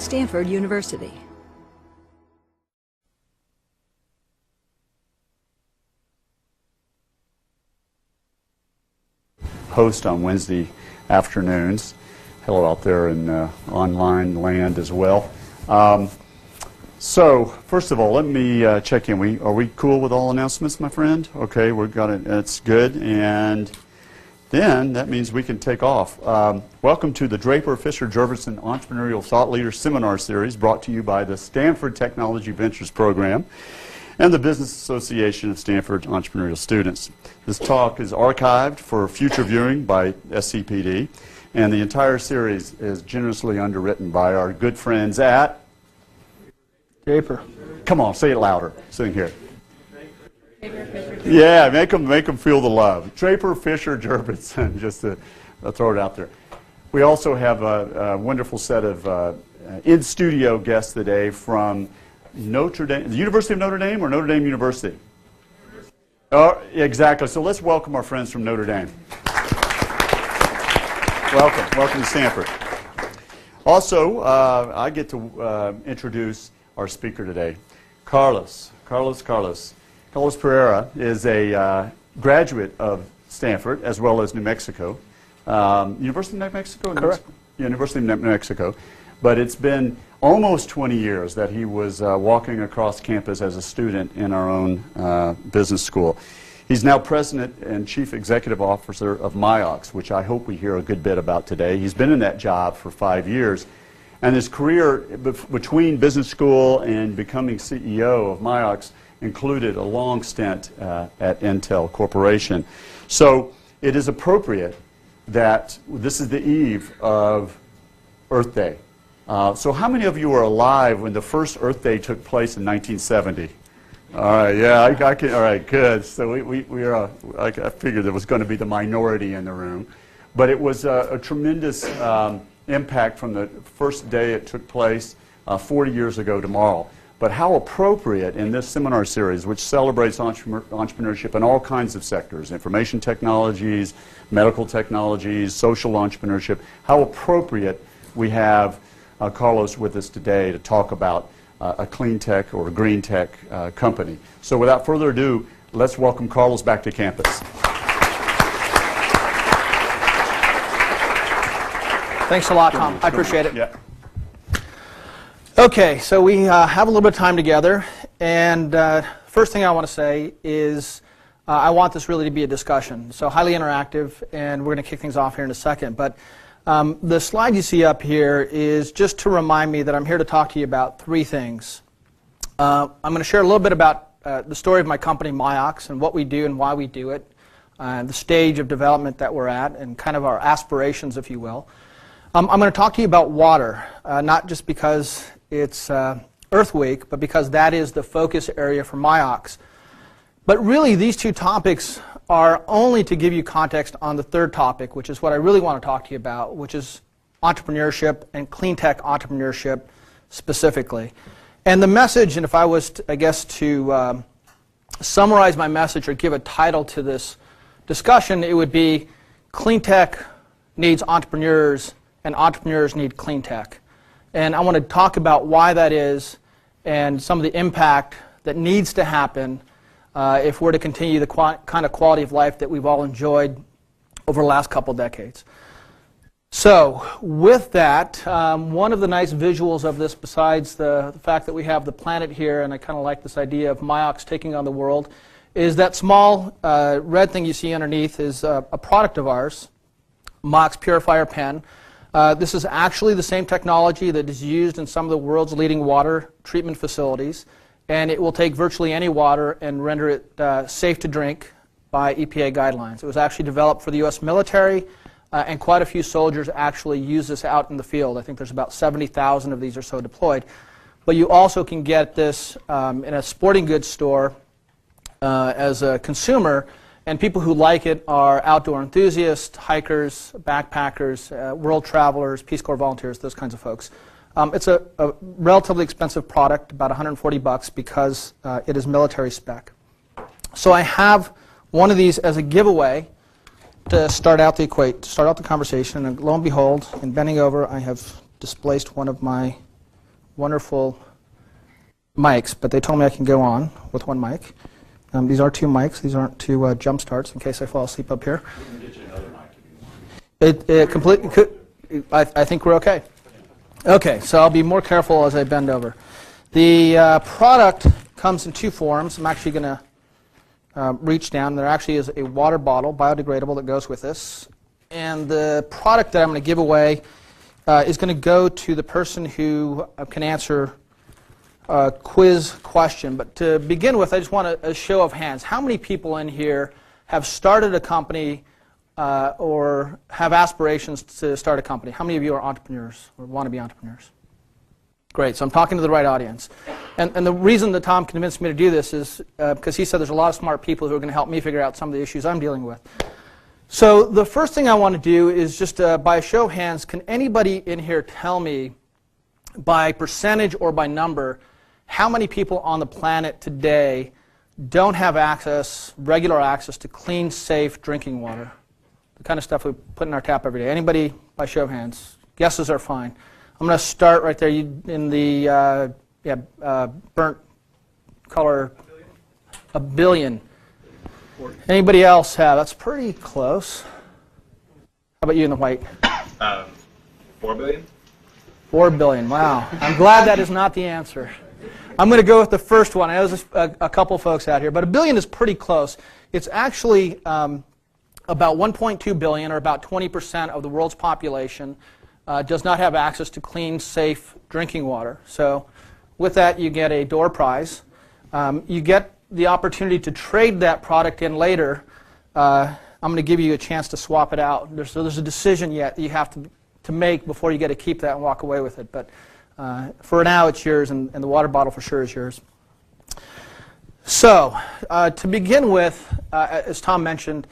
Stanford University. Host on Wednesday afternoons. Hello out there in online land as well. So first of all, let me check in. Are we cool with all announcements, my friend? Okay, we've got it. That's good. And then that means we can take off. Welcome to the Draper Fisher Jurvetson Entrepreneurial Thought Leader Seminar Series, brought to you by the Stanford Technology Ventures Program and the Business Association of Stanford Entrepreneurial Students. This talk is archived for future viewing by SCPD, and the entire series is generously underwritten by our good friends at Draper. Come on, say it louder. Sing here. Yeah, make them feel the love. Draper Fisher Jurvetson, just to throw it out there. We also have a wonderful set of in-studio guests today from Notre Dame, the University of Notre Dame or Notre Dame University? Oh, exactly. So let's welcome our friends from Notre Dame. Welcome to Stanford. Also, I get to introduce our speaker today, Carlos Pereira is a graduate of Stanford as well as New Mexico. University of New Mexico? Correct. Yeah, University of New Mexico. But it's been almost 20 years that he was walking across campus as a student in our own business school. He's now president and chief executive officer of Myox, which I hope we hear a good bit about today. He's been in that job for 5 years. And his career between business school and becoming CEO of Myox included a long stint at Intel Corporation. So it is appropriate that this is the eve of Earth Day. So how many of you were alive when the first Earth Day took place in 1970? All right, yeah, I can, all right, good. So we are, I figured there was going to be the minority in the room. But it was a tremendous impact from the first day it took place 40 years ago tomorrow. But how appropriate in this seminar series, which celebrates entrepreneurship in all kinds of sectors, information technologies, medical technologies, social entrepreneurship, how appropriate we have Carlos with us today to talk about a clean tech or a green tech company. So without further ado, let's welcome Carlos back to campus. Thanks a lot, Tom. I appreciate it. Yeah. Okay, so we have a little bit of time together, and first thing I want to say is I want this really to be a discussion, so highly interactive, and we're going to kick things off here in a second. But the slide you see up here is just to remind me that I'm here to talk to you about three things. I'm going to share a little bit about the story of my company, Myox, and what we do and why we do it, the stage of development that we're at, and kind of our aspirations, if you will. I'm going to talk to you about water, not just because it's Earth Week, but because that is the focus area for Myox. But really, these two topics are only to give you context on the third topic, which is what I really want to talk to you about, which is entrepreneurship and clean tech entrepreneurship specifically. And the message, and if I was, I guess, to summarize my message or give a title to this discussion, it would be clean tech needs entrepreneurs and entrepreneurs need clean tech. And I want to talk about why that is and some of the impact that needs to happen if we're to continue the kind of quality of life that we've all enjoyed over the last couple decades. So with that, one of the nice visuals of this, besides the fact that we have the planet here, and I kind of like this idea of Myox taking on the world, is that small red thing you see underneath is a product of ours, Myox Purifier Pen. This is actually the same technology that is used in some of the world's leading water treatment facilities, and it will take virtually any water and render it safe to drink by EPA guidelines. It was actually developed for the U.S. military, and quite a few soldiers actually use this out in the field. I think there's about 70,000 of these or so deployed. But you also can get this in a sporting goods store as a consumer. And people who like it are outdoor enthusiasts, hikers, backpackers, world travelers, Peace Corps volunteers, those kinds of folks. It's a relatively expensive product, about $140 because it is military spec. So I have one of these as a giveaway to start out the conversation. And lo and behold, in bending over, I have displaced one of my wonderful mics, but they told me I can go on with one mic. These are two mics. These aren't two jump starts in case I fall asleep up here. We can get you another mic if you want. It completely could. I think we're okay. Okay, so I'll be more careful as I bend over. The product comes in two forms. I'm actually going to reach down. There actually is a water bottle, biodegradable, that goes with this. And the product that I'm going to give away is going to go to the person who can answer a quiz question. But to begin with, I just want a show of hands. How many people in here have started a company or have aspirations to start a company? How many of you are entrepreneurs or want to be entrepreneurs? Great, so I'm talking to the right audience. And the reason that Tom convinced me to do this is because he said there's a lot of smart people who are going to help me figure out some of the issues I'm dealing with. So the first thing I want to do is just by a show of hands, can anybody in here tell me by percentage or by number how many people on the planet today don't have access, regular access to clean, safe drinking water? The kind of stuff we put in our tap every day. Anybody by show of hands? Guesses are fine. I'm going to start right there in the burnt color. A billion. Anybody else have? That's pretty close. How about you in the white? 4 billion? 4 billion. Wow. I'm glad that is not the answer. I'm going to go with the first one. I know there's a couple folks out here, but a billion is pretty close. It's actually about 1.2 billion, or about 20% of the world's population, does not have access to clean, safe drinking water. So with that, you get a door prize. You get the opportunity to trade that product in later. I'm going to give you a chance to swap it out. There's a decision yet that you have to make before you get to keep that and walk away with it. But for now, it's yours, and the water bottle for sure is yours. So to begin with, as Tom mentioned,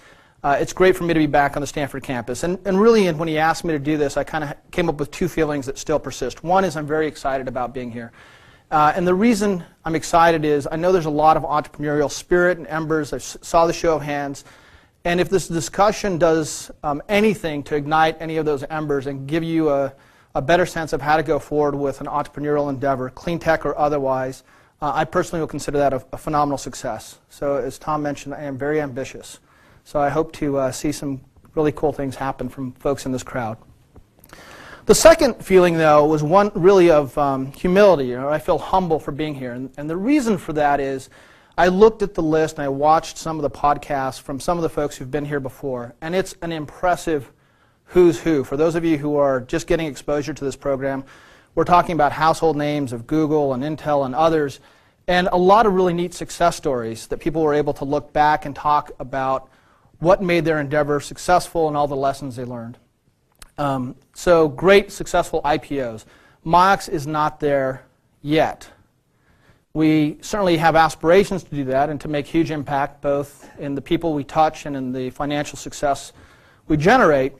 it's great for me to be back on the Stanford campus. And really, when he asked me to do this, I kind of came up with two feelings that still persist. One is I'm very excited about being here. And the reason I'm excited is I know there's a lot of entrepreneurial spirit and embers. I saw the show of hands. And if this discussion does anything to ignite any of those embers and give you a better sense of how to go forward with an entrepreneurial endeavor, clean tech or otherwise, I personally will consider that a phenomenal success. So as Tom mentioned, I am very ambitious. So I hope to see some really cool things happen from folks in this crowd. The second feeling, though, was one really of humility. You know, I feel humble for being here. And the reason for that is I looked at the list and I watched some of the podcasts from some of the folks who've been here before. And it's an impressive who's who. For those of you who are just getting exposure to this program, we're talking about household names of Google and Intel and others, and a lot of really neat success stories that people were able to look back and talk about what made their endeavor successful and all the lessons they learned. So great, successful IPOs. Myox is not there yet. We certainly have aspirations to do that and to make huge impact both in the people we touch and in the financial success we generate,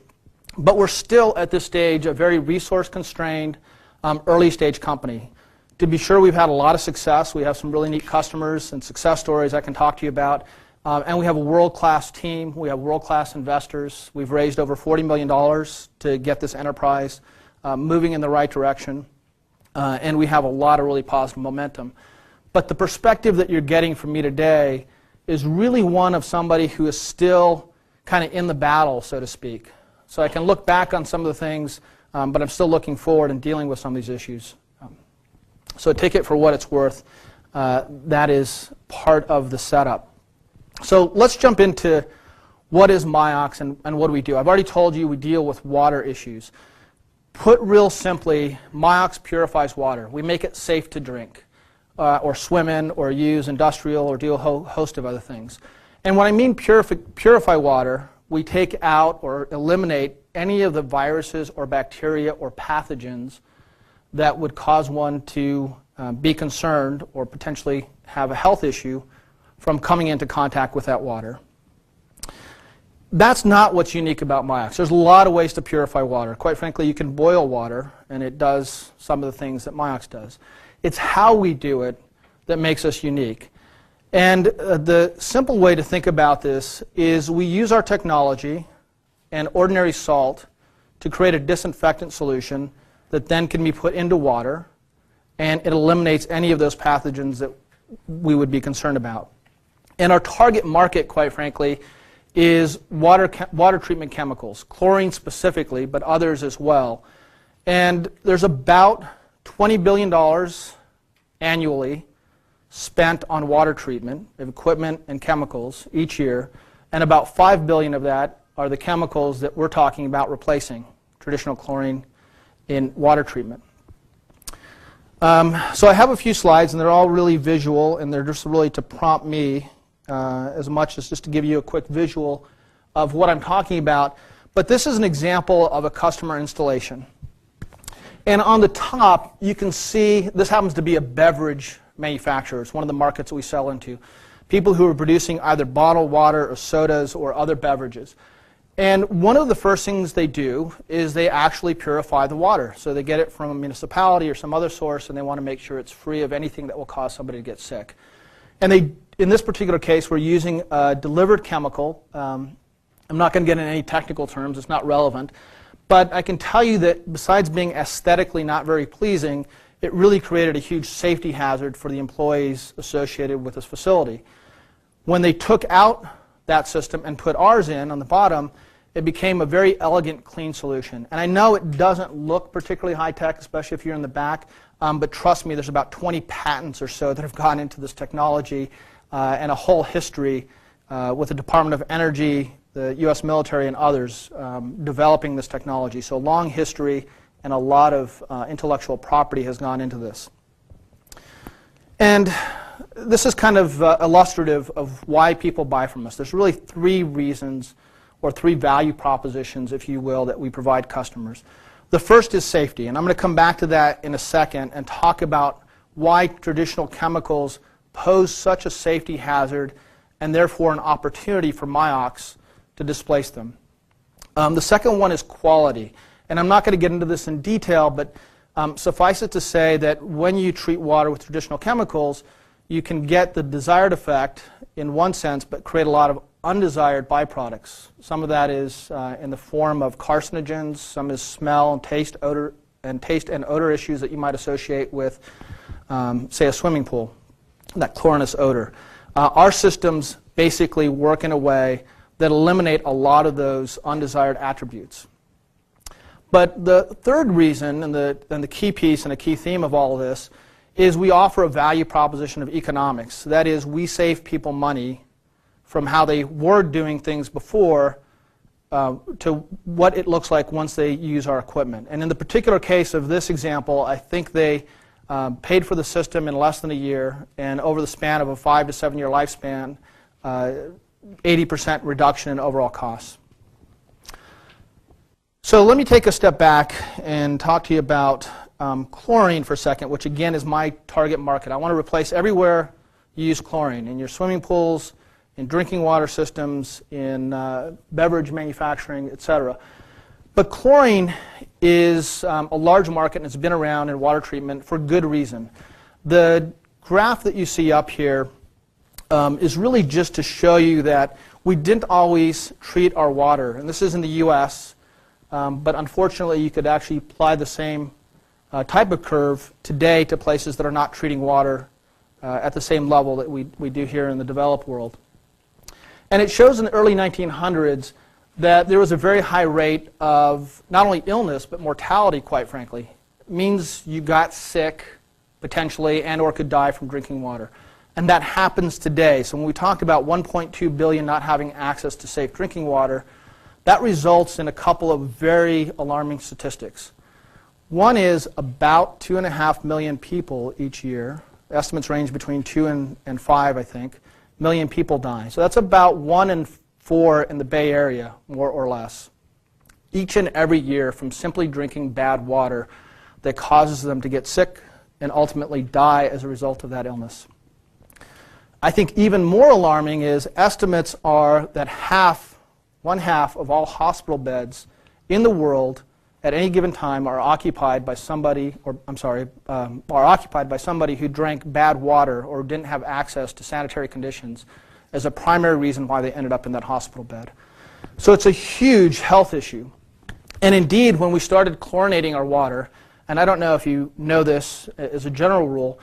but we're still at this stage a very resource-constrained, early-stage company. To be sure, we've had a lot of success. We have some really neat customers and success stories I can talk to you about. And we have a world-class team. We have world-class investors. We've raised over $40 million to get this enterprise moving in the right direction. And we have a lot of really positive momentum. But the perspective that you're getting from me today is really one of somebody who is still kind of in the battle, so to speak. So I can look back on some of the things, but I'm still looking forward and dealing with some of these issues. So take it for what it's worth. That is part of the setup. So let's jump into what is Myox and what do we do. I've already told you we deal with water issues. Put real simply, Myox purifies water. We make it safe to drink or swim in or use industrial or do a whole host of other things. And when I mean purify water, we take out or eliminate any of the viruses or bacteria or pathogens that would cause one to be concerned or potentially have a health issue from coming into contact with that water. That's not what's unique about Myox. There's a lot of ways to purify water. Quite frankly, you can boil water, and it does some of the things that Myox does. It's how we do it that makes us unique. And the simple way to think about this is we use our technology and ordinary salt to create a disinfectant solution that then can be put into water and it eliminates any of those pathogens that we would be concerned about. And our target market, quite frankly, is water treatment chemicals, chlorine specifically, but others as well. And there's about $20 billion annually spent on water treatment of equipment and chemicals each year, and about $5 billion of that are the chemicals that we're talking about replacing traditional chlorine in water treatment. So I have a few slides, and they're all really visual, and they're just really to prompt me as much as just to give you a quick visual of what I'm talking about. But this is an example of a customer installation. And on the top, you can see this happens to be a beverage manufacturer. It's one of the markets that we sell into. People who are producing either bottled water or sodas or other beverages. And one of the first things they do is they actually purify the water. So they get it from a municipality or some other source, and they want to make sure it's free of anything that will cause somebody to get sick. And they, in this particular case, we're using a delivered chemical. I'm not going to get into any technical terms. It's not relevant. But I can tell you that besides being aesthetically not very pleasing, it really created a huge safety hazard for the employees associated with this facility. When they took out that system and put ours in on the bottom, it became a very elegant, clean solution. And I know it doesn't look particularly high-tech, especially if you're in the back, but trust me, there's about 20 patents or so that have gone into this technology and a whole history with the Department of Energy, the U.S. military, and others developing this technology. So long history and a lot of intellectual property has gone into this. And this is kind of illustrative of why people buy from us. There's really three reasons, or three value propositions, if you will, that we provide customers. The first is safety, and I'm going to come back to that in a second and talk about why traditional chemicals pose such a safety hazard and therefore an opportunity for Miox to displace them. The second one is quality, and I'm not going to get into this in detail, but suffice it to say that when you treat water with traditional chemicals, you can get the desired effect in one sense, but create a lot of undesired byproducts. Some of that is in the form of carcinogens, some is smell and taste, and odor issues that you might associate with, say, a swimming pool, that chlorinous odor. Our systems basically work in a way that eliminate a lot of those undesired attributes. But the third reason, and the key piece and a key theme of all of this, is we offer a value proposition of economics. That is, we save people money from how they were doing things before to what it looks like once they use our equipment. And in the particular case of this example, I think they paid for the system in less than a year, and over the span of a 5 to 7 year lifespan, 80% reduction in overall costs. So let me take a step back and talk to you about chlorine for a second, which again is my target market. I want to replace everywhere you use chlorine, in your swimming pools, in drinking water systems, in beverage manufacturing, etc. But chlorine is a large market, and it's been around in water treatment for good reason. The graph that you see up here is really just to show you that we didn't always treat our water, and this is in the U.S., but unfortunately you could actually apply the same type of curve today to places that are not treating water at the same level that we do here in the developed world. And it shows in the early 1900s that there was a very high rate of not only illness but mortality, quite frankly. It means you got sick potentially and or could die from drinking water. And that happens today. So when we talk about 1.2 billion not having access to safe drinking water, that results in a couple of very alarming statistics. One is about 2.5 million people each year, estimates range between 2 and 5, I think, million people die. So that's about 1 in 4 in the Bay Area, more or less, each and every year from simply drinking bad water that causes them to get sick and ultimately die as a result of that illness. I think even more alarming is estimates are that one half of all hospital beds in the world at any given time are occupied by somebody, are occupied by somebody who drank bad water or didn't have access to sanitary conditions as a primary reason why they ended up in that hospital bed. So it's a huge health issue. And indeed, when we started chlorinating our water, And I don't know if you know this as a general rule,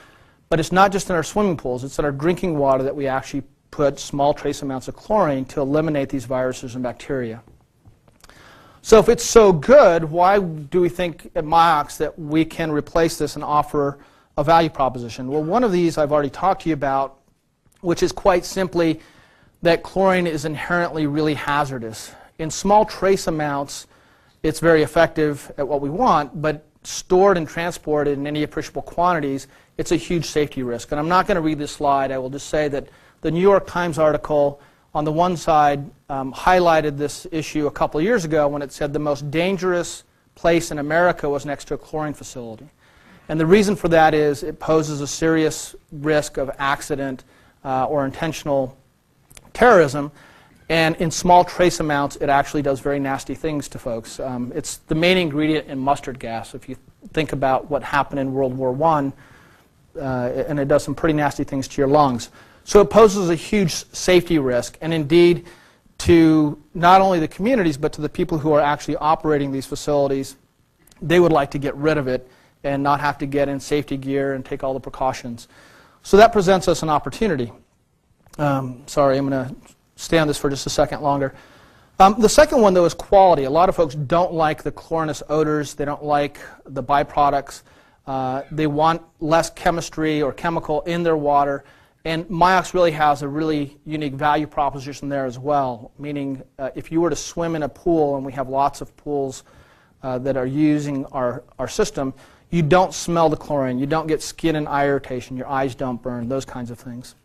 but it's not just in our swimming pools, it's in our drinking water that we actually put small trace amounts of chlorine to eliminate these viruses and bacteria. So if it's so good, why do we think at Myox that we can replace this and offer a value proposition? Well, one of these I've already talked to you about, which is quite simply that chlorine is inherently really hazardous. In small trace amounts, it's very effective at what we want, but stored and transported in any appreciable quantities, it's a huge safety risk. And I'm not going to read this slide. I will just say that the New York Times article on the one side highlighted this issue a couple of years ago when it said the most dangerous place in America was next to a chlorine facility. And the reason for that is it poses a serious risk of accident or intentional terrorism. And in small trace amounts, it actually does very nasty things to folks. It's the main ingredient in mustard gas. If you think about what happened in World War I, and it does some pretty nasty things to your lungs. So it poses a huge safety risk, and indeed to not only the communities, but to the people who are actually operating these facilities, they would like to get rid of it and not have to get in safety gear and take all the precautions. So that presents us an opportunity. Sorry, I'm going to stay on this for just a second longer. The second one, though, is quality. A lot of folks don't like the chlorinous odors. They don't like the byproducts. They want less chemistry or chemical in their water. And Myox really has a really unique value proposition there as well, meaning if you were to swim in a pool, and we have lots of pools that are using our system, you don't smell the chlorine. You don't get skin and eye irritation. Your eyes don't burn, those kinds of things.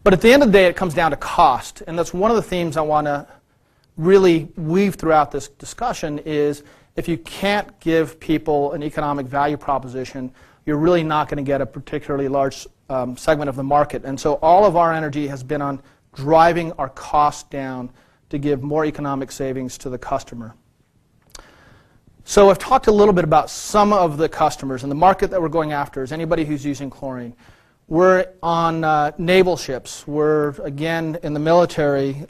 But at the end of the day, it comes down to cost. And that's one of the themes I want to really weave throughout this discussion is if you can't give people an economic value proposition, you're really not going to get a particularly large segment of the market. And so all of our energy has been on driving our costs down to give more economic savings to the customer. So I've talked a little bit about some of the customers, and the market that we're going after is anybody who's using chlorine. We're on naval ships. We're, again, in the military.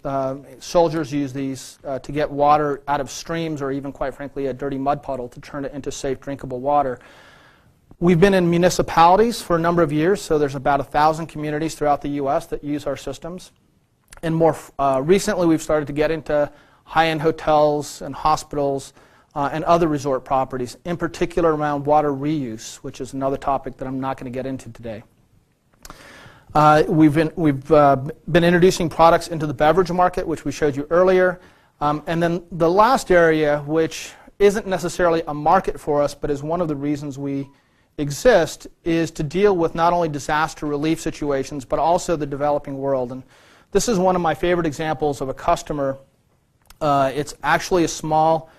Soldiers use these to get water out of streams or even, quite frankly, a dirty mud puddle to turn it into safe, drinkable water. We've been in municipalities for a number of years, so there's about 1,000 communities throughout the U.S. that use our systems. And more recently, we've started to get into high-end hotels and hospitals and other resort properties, in particular around water reuse, which is another topic that I'm not going to get into today. We've been introducing products into the beverage market, which we showed you earlier. And then the last area, which isn't necessarily a market for us, but is one of the reasons we exist, is to deal with not only disaster relief situations, but also the developing world. And this is one of my favorite examples of a customer. It's actually a small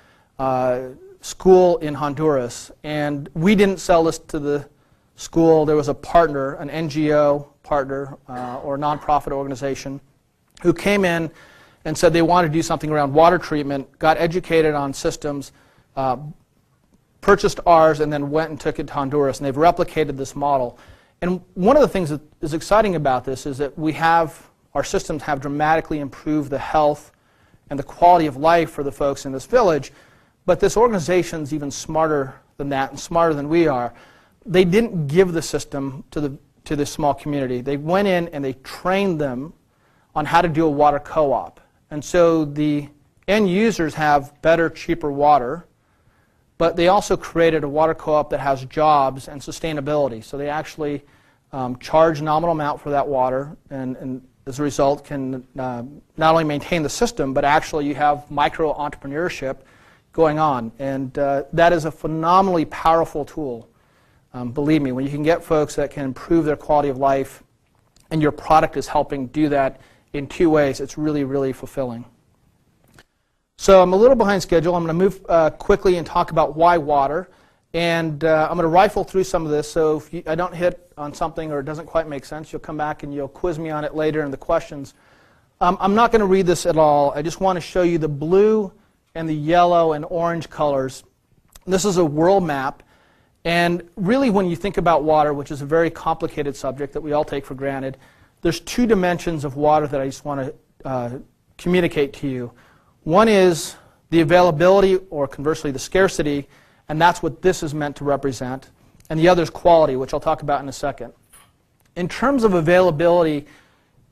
school in Honduras. And we didn't sell this to the school. There was a partner, an NGO partner or nonprofit organization who came in and said they wanted to do something around water treatment, got educated on systems, purchased ours, and then went and took it to Honduras, and they've replicated this model. And one of the things that is exciting about this is that our systems have dramatically improved the health and the quality of life for the folks in this village, but this organization's even smarter than that and smarter than we are. They didn't give the system to this small community. They went in and they trained them on how to do a water co-op. And so the end users have better, cheaper water, but they also created a water co-op that has jobs and sustainability. So they actually charge a nominal amount for that water, and as a result can not only maintain the system, but actually you have micro-entrepreneurship going on. And that is a phenomenally powerful tool. Believe me, when you can get folks that can improve their quality of life and your product is helping do that in two ways, it's really, really fulfilling. So I'm a little behind schedule. I'm going to move quickly and talk about why water. And I'm going to rifle through some of this, so if I don't hit on something or it doesn't quite make sense, you'll come back and you'll quiz me on it later in the questions. I'm not going to read this at all. I just want to show you the blue and the yellow and orange colors. This is a world map. And really, when you think about water, which is a very complicated subject that we all take for granted, there's two dimensions of water that I just want to communicate to you. One is the availability, or conversely, the scarcity, And that's what this is meant to represent. And the other is quality, which I'll talk about in a second. In terms of availability,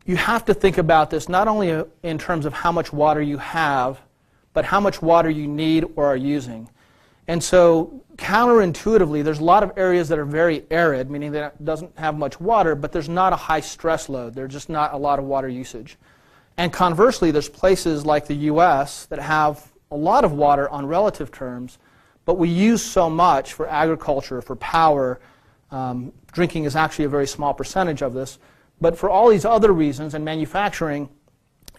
you have to think about this not only in terms of how much water you have, but how much water you need or are using. And so counterintuitively, there's a lot of areas that are very arid, meaning that it doesn't have much water, but there's not a high stress load. There's just not a lot of water usage. And conversely, there's places like the US that have a lot of water on relative terms, but we use so much for agriculture, for power. Drinking is actually a very small percentage of this. But for all these other reasons and manufacturing,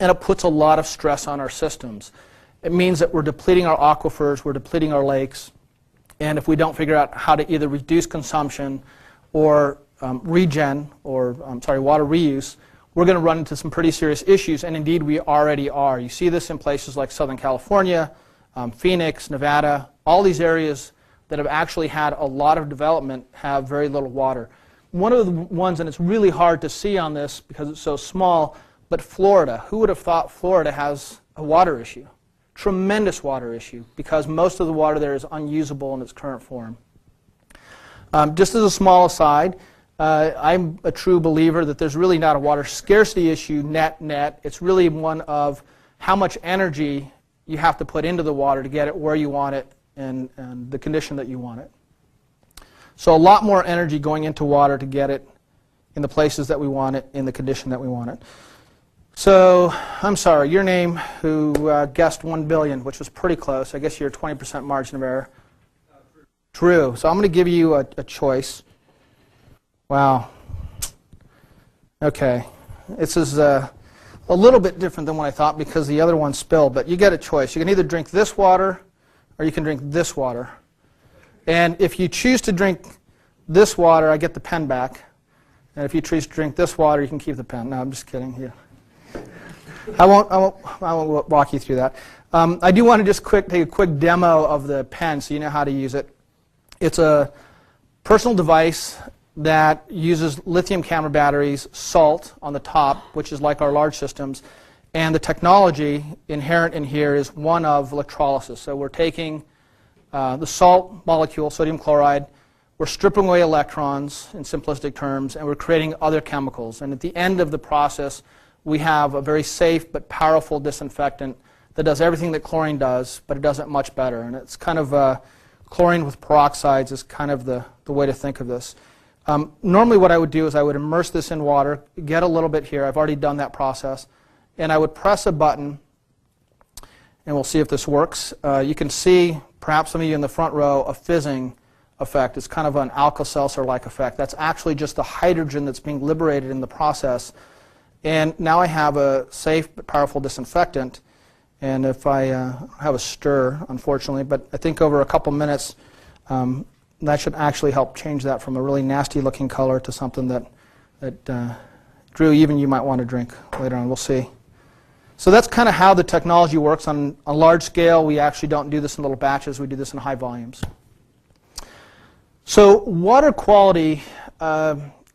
and it puts a lot of stress on our systems. It means that we're depleting our aquifers, we're depleting our lakes, and if we don't figure out how to either reduce consumption or water reuse, we're going to run into some pretty serious issues, and indeed we already are. You see this in places like Southern California, Phoenix, Nevada. All these areas that have actually had a lot of development have very little water. One of the ones, and it's really hard to see on this because it's so small, but Florida. Who would have thought Florida has a water issue? Tremendous water issue because most of the water there is unusable in its current form. Just as a small aside, I'm a true believer that there's really not a water scarcity issue net. It's really one of how much energy you have to put into the water to get it where you want it and the condition that you want it. So a lot more energy going into water to get it in the places that we want it, in the condition that we want it. So, I'm sorry, your name, who guessed 1 billion, which was pretty close. I guess you're a 20% margin of error. True. So I'm going to give you a choice. Wow. Okay. This is a little bit different than what I thought because the other one spilled, but you get a choice. You can either drink this water or you can drink this water. And if you choose to drink this water, I get the pen back. And if you choose to drink this water, you can keep the pen. No, I'm just kidding. Yeah. I won't walk you through that. I do want to just take a quick demo of the pen so you know how to use it. It's a personal device that uses lithium camera batteries, salt on the top, which is like our large systems, and the technology inherent in here is one of electrolysis. So we're taking the salt molecule, sodium chloride, we're stripping away electrons in simplistic terms, and we're creating other chemicals. And at the end of the process, we have a very safe but powerful disinfectant that does everything that chlorine does, but it does it much better. And it's kind of chlorine with peroxides is kind of the way to think of this. Normally what I would do is I would immerse this in water, get a little bit here. I've already done that process. And I would press a button, and we'll see if this works. You can see, perhaps some of you in the front row, a fizzing effect. It's kind of an Alka-Seltzer-like effect. That's actually just the hydrogen that's being liberated in the process. And now I have a safe but powerful disinfectant. And if I have a stir, unfortunately, but I think over a couple minutes, that should actually help change that from a really nasty-looking color to something that Drew, even you might want to drink later on. We'll see. So that's kind of how the technology works. On a large scale, we actually don't do this in little batches. We do this in high volumes. So water quality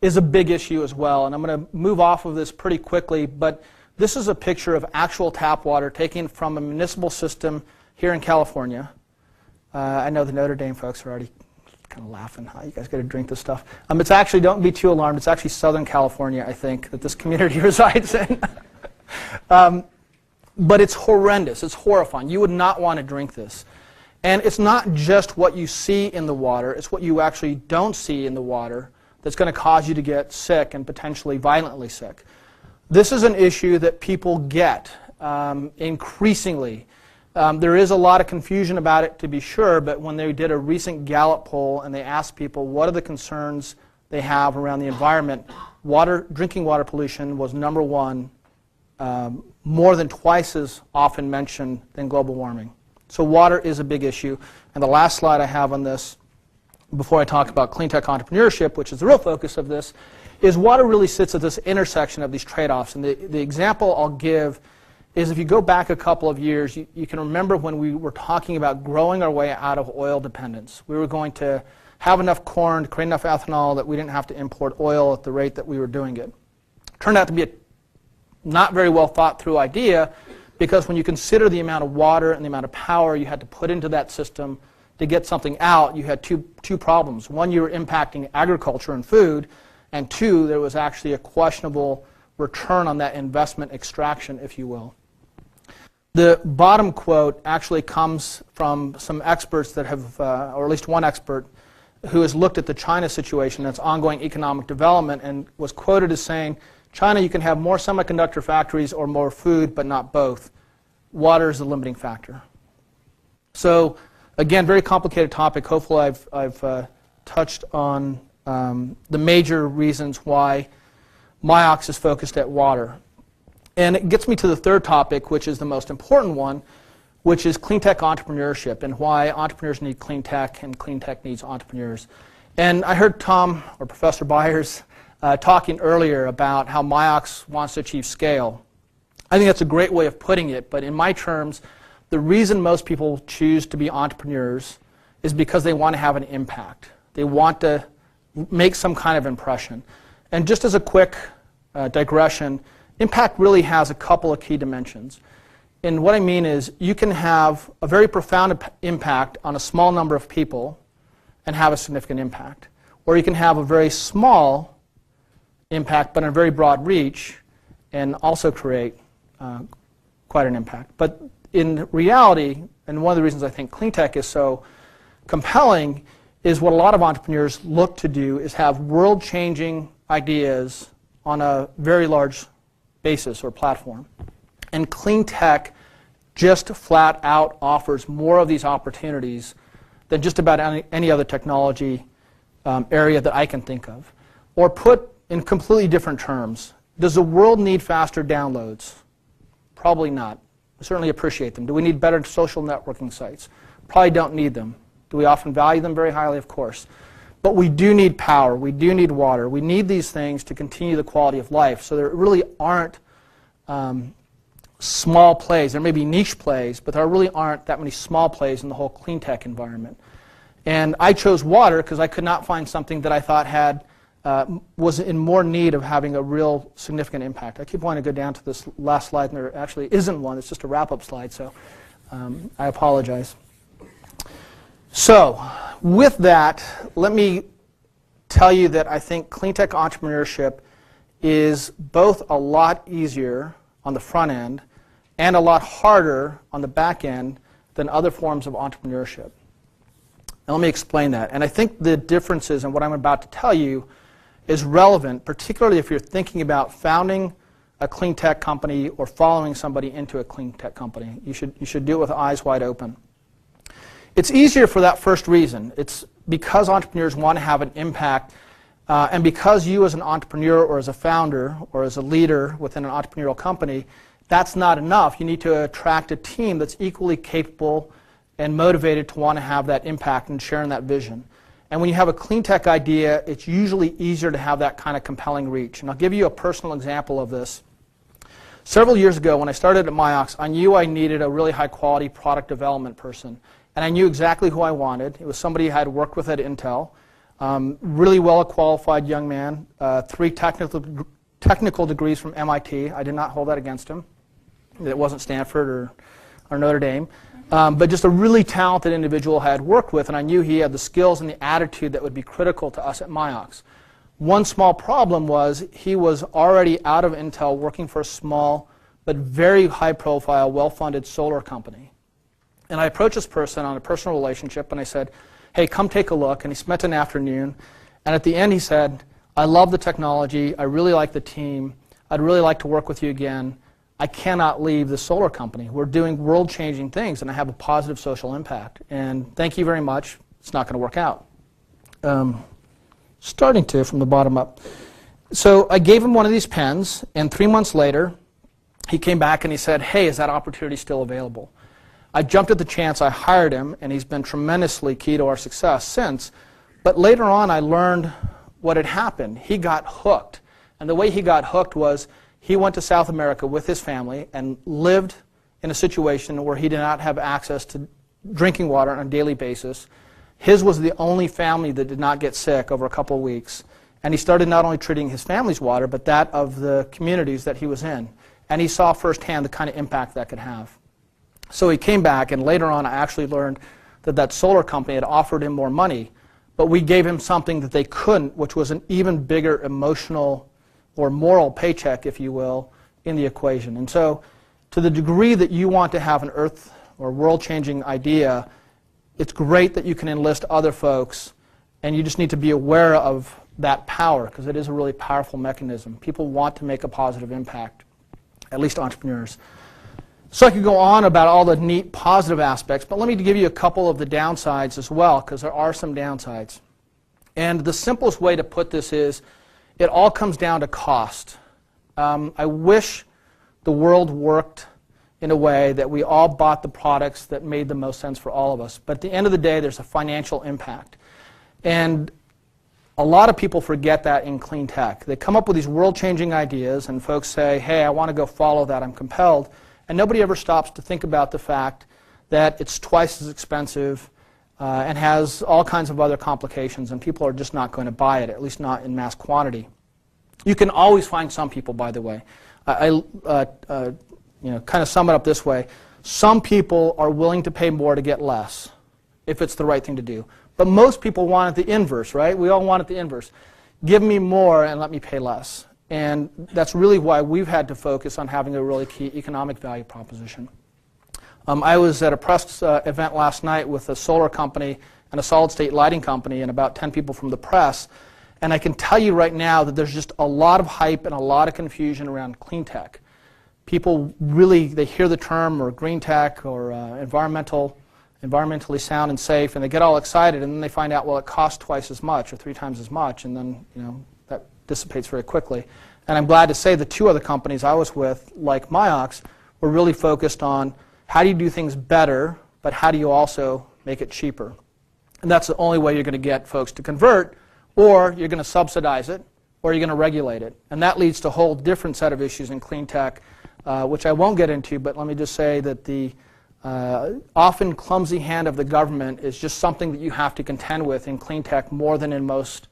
is a big issue as well, and I'm going to move off of this pretty quickly, but this is a picture of actual tap water taken from a municipal system here in California. I know the Notre Dame folks are already kind of laughing. How you guys got to drink this stuff? It's actually, don't be too alarmed, it's actually Southern California, I think, that this community resides in. But it's horrendous. It's horrifying. You would not want to drink this. And it's not just what you see in the water, it's what you actually don't see in the water that's going to cause you to get sick and potentially violently sick. This is an issue that people get increasingly. There is a lot of confusion about it, to be sure, but when they did a recent Gallup poll and they asked people what are the concerns they have around the environment, drinking water pollution was number one, more than twice as often mentioned than global warming. So water is a big issue. And the last slide I have on this, before I talk about clean tech entrepreneurship, which is the real focus of this, is water really sits at this intersection of these trade-offs. And the example I'll give is if you go back a couple of years, you can remember when we were talking about growing our way out of oil dependence. We were going to have enough corn to create enough ethanol that we didn't have to import oil at the rate that we were doing it. Turned out to be a not very well thought through idea, because when you consider the amount of water and the amount of power you had to put into that system to get something out, you had two problems. One, you were impacting agriculture and food, and two, there was actually a questionable return on that investment extraction, if you will. The bottom quote actually comes from some experts that have, or at least one expert, who has looked at the China situation, its ongoing economic development, and was quoted as saying, China, you can have more semiconductor factories or more food, but not both. Water is the limiting factor. So, again, very complicated topic. Hopefully I've touched on the major reasons why Miox is focused at water. And it gets me to the third topic, which is the most important one, which is clean tech entrepreneurship and why entrepreneurs need clean tech and clean tech needs entrepreneurs. And I heard Tom, or Professor Byers, talking earlier about how Miox wants to achieve scale. I think that's a great way of putting it, but in my terms, the reason most people choose to be entrepreneurs is because they want to have an impact. They want to make some kind of impression. And just as a quick digression, impact really has a couple of key dimensions. And what I mean is you can have a very profound impact on a small number of people and have a significant impact. Or you can have a very small impact but a very broad reach and also create quite an impact. But in reality, and one of the reasons I think clean tech is so compelling is what a lot of entrepreneurs look to do is have world-changing ideas on a very large basis or platform. And clean tech just flat out offers more of these opportunities than just about any other technology area that I can think of. Or put in completely different terms, does the world need faster downloads? Probably not. We certainly appreciate them. Do we need better social networking sites? Probably don't need them. Do we often value them very highly? Of course. But we do need power. We do need water. We need these things to continue the quality of life. So there really aren't small plays. There may be niche plays, but there really aren't that many small plays in the whole clean tech environment. And I chose water because I could not find something that I thought had was in more need of having a real significant impact. I keep wanting to go down to this last slide, and there actually isn't one. It's just a wrap-up slide, so I apologize. So, with that, let me tell you that I think clean tech entrepreneurship is both a lot easier on the front end and a lot harder on the back end than other forms of entrepreneurship. Now, let me explain that. And I think the differences in what I'm about to tell you is relevant, particularly if you're thinking about founding a clean tech company or following somebody into a clean tech company. You should do it with eyes wide open. It's easier for that first reason. It's because entrepreneurs want to have an impact, and because you as an entrepreneur or as a founder or as a leader within an entrepreneurial company, that's not enough. You need to attract a team that's equally capable and motivated to want to have that impact and share in that vision. And when you have a clean tech idea, it's usually easier to have that kind of compelling reach. And I'll give you a personal example of this. Several years ago, when I started at Miox, I knew I needed a really high-quality product development person. And I knew exactly who I wanted. It was somebody I had worked with at Intel, really well-qualified young man, 3 technical degrees from MIT. I did not hold that against him. It wasn't Stanford or Notre Dame. But just a really talented individual I had worked with, and I knew he had the skills and the attitude that would be critical to us at Miox. One small problem was he was already out of Intel working for a small but very high-profile, well-funded solar company. And I approached this person on a personal relationship, and I said, hey, come take a look. And he spent an afternoon. And at the end, he said, I love the technology. I really like the team. I'd really like to work with you again. I cannot leave the solar company. We're doing world-changing things, and I have a positive social impact. And thank you very much. It's not going to work out. Starting to from the bottom up. So I gave him one of these pens, and 3 months later, he came back and he said, hey, is that opportunity still available? I jumped at the chance. I hired him, and he's been tremendously key to our success since. But later on, I learned what had happened. He got hooked. And the way he got hooked was he went to South America with his family and lived in a situation where he did not have access to drinking water on a daily basis. His was the only family that did not get sick over a couple of weeks. And he started not only treating his family's water, but that of the communities that he was in. And he saw firsthand the kind of impact that could have. So he came back, and later on I actually learned that solar company had offered him more money, but we gave him something that they couldn't, which was an even bigger emotional or moral paycheck, if you will, in the equation. And so to the degree that you want to have an earth or world-changing idea, it's great that you can enlist other folks, and you just need to be aware of that power, because it is a really powerful mechanism. People want to make a positive impact, at least entrepreneurs. So I could go on about all the neat positive aspects, but let me give you a couple of the downsides as well, because there are some downsides. And the simplest way to put this is, it all comes down to cost. I wish the world worked in a way that we all bought the products that made the most sense for all of us. But at the end of the day, there's a financial impact. And a lot of people forget that in clean tech. They come up with these world-changing ideas, and folks say, hey, I want to go follow that, I'm compelled. And nobody ever stops to think about the fact that it's twice as expensive and has all kinds of other complications, and people are just not going to buy it, at least not in mass quantity. You can always find some people, by the way. I kind of sum it up this way. Some people are willing to pay more to get less, if it's the right thing to do. But most people want it the inverse, right? We all want it the inverse. Give me more and let me pay less. And that's really why we've had to focus on having a really key economic value proposition. I was at a press event last night with a solar company and a solid-state lighting company and about 10 people from the press. And I can tell you right now that there's just a lot of hype and a lot of confusion around clean tech. People really, they hear the term or green tech or environmentally sound and safe, and they get all excited, and then they find out, well, it costs twice as much or 3 times as much, and then that dissipates very quickly. And I'm glad to say the 2 other companies I was with, like Myox, were really focused on how do you do things better, but how do you also make it cheaper? And that's the only way you're going to get folks to convert, or you're going to subsidize it, or you're going to regulate it. And that leads to a whole different set of issues in clean tech, which I won't get into, but let me just say that the often clumsy hand of the government is just something that you have to contend with in clean tech more than in most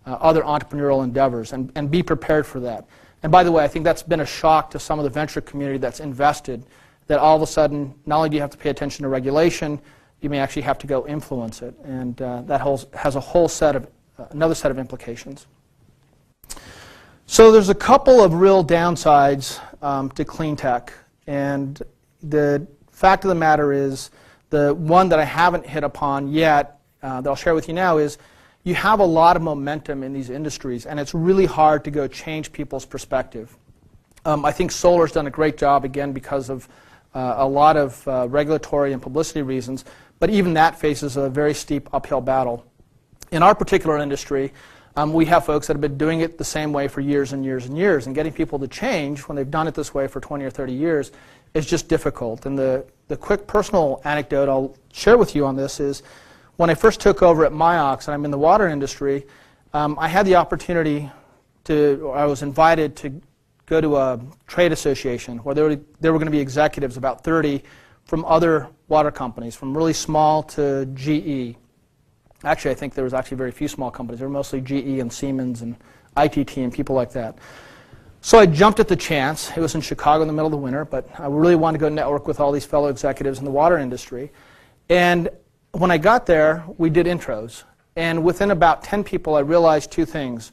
other entrepreneurial endeavors, and be prepared for that. And by the way, I think that's been a shock to some of the venture community that's invested, that all of a sudden, not only do you have to pay attention to regulation, you may actually have to go influence it, and that has a whole set of, another set of implications. So there's a couple of real downsides to clean tech, and the fact of the matter is, the one that I haven't hit upon yet, that I'll share with you now, is you have a lot of momentum in these industries, and it's really hard to go change people's perspective. I think solar's done a great job, again, because of a lot of regulatory and publicity reasons, but even that faces a very steep uphill battle. In our particular industry, we have folks that have been doing it the same way for years and years and years, and getting people to change when they've done it this way for 20 or 30 years is just difficult. And the quick personal anecdote I'll share with you on this is, when I first took over at Myox, and I'm in the water industry, I had the opportunity or I was invited to go to a trade association where there were going to be executives, about 30, from other water companies, from really small to GE. Actually, I think there was actually very few small companies. There were mostly GE and Siemens and ITT and people like that. So I jumped at the chance. It was in Chicago in the middle of the winter, but I really wanted to go network with all these fellow executives in the water industry. And when I got there, we did intros. And within about 10 people, I realized 2 things.